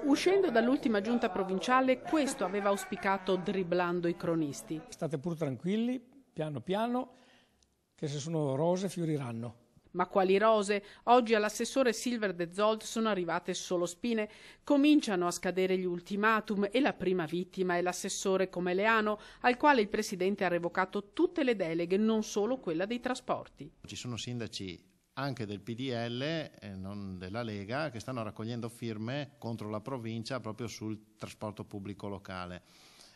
Uscendo dall'ultima giunta provinciale, questo aveva auspicato dribblando i cronisti. State pur tranquilli, piano piano, che se sono rose fioriranno. Ma quali rose? Oggi all'assessore Silver de Zold sono arrivate solo spine. Cominciano a scadere gli ultimatum e la prima vittima è l'assessore Comeleano, al quale il presidente ha revocato tutte le deleghe, non solo quella dei trasporti. Ci sono sindaci anche del PDL e non della Lega che stanno raccogliendo firme contro la provincia proprio sul trasporto pubblico locale.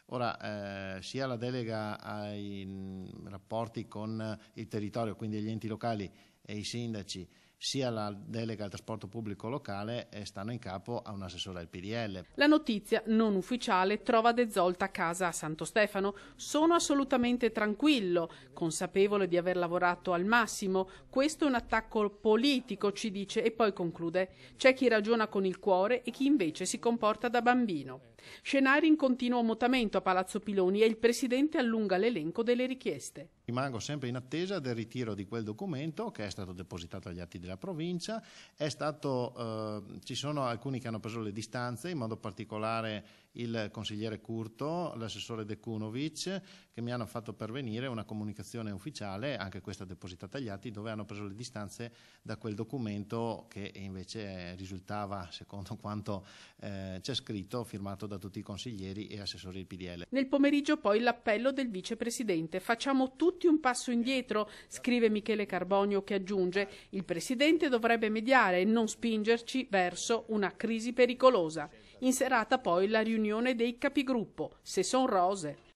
Ora, sia la delega ai rapporti con il territorio, quindi gli enti locali e i sindaci, sia la delega al trasporto pubblico locale stanno in capo a un assessore del PDL. La notizia non ufficiale trova De Zold a casa a Santo Stefano. Sono assolutamente tranquillo, consapevole di aver lavorato al massimo. Questo è un attacco politico, ci dice, e poi conclude: c'è chi ragiona con il cuore e chi invece si comporta da bambino. Scenari in continuo mutamento a Palazzo Piloni e il presidente allunga l'elenco delle richieste. Rimango sempre in attesa del ritiro di quel documento che è stato depositato agli atti della provincia. Ci sono alcuni che hanno preso le distanze, in modo particolare il consigliere Curto, l'assessore Dekunovic, che mi hanno fatto pervenire una comunicazione ufficiale, anche questa depositata agli atti, dove hanno preso le distanze da quel documento che invece risultava, secondo quanto c'è scritto, firmato da tutti i consiglieri e assessori del PDL. Nel pomeriggio poi l'appello del vicepresidente. Facciamo tutti un passo indietro, scrive Michele Carbonio, che aggiunge: il presidente dovrebbe mediare e non spingerci verso una crisi pericolosa. In serata poi la riunione dei capigruppo, se son rose.